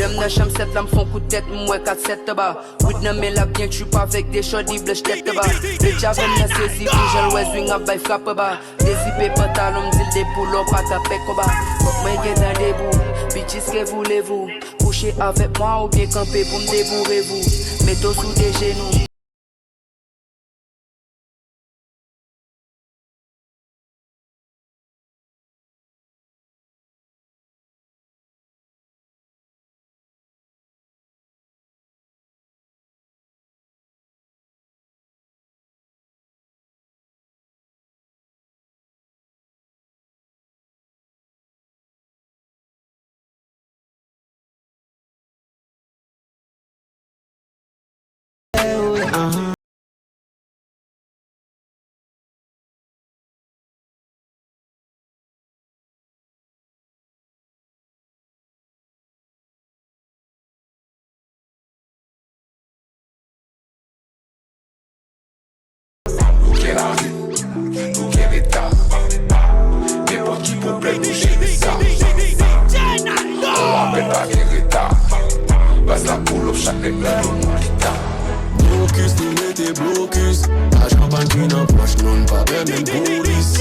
Même dans chambre 7 là me font coup de tête, moi 4-7 bas. Oui, non mais là bien que je suis pas avec des shoddy blush tête bas. Le javel n'a saisi, puis je le swing up by frappe bas. Des pantalon, me dit des poules, pas tapé bas. Moi j'ai dans des bouts, bitches que voulez-vous? Coucher avec moi ou bien camper pour me débourrer vous? Mettez sous des genoux. La rue, nous qui l'état, n'importe qui problème, nous gérer ça. On rappelle pas les retards, base la poule au chaque règle de mon guitare. Blocus, nous mettez blocus, la champagne qui n'en poche, non pas même police.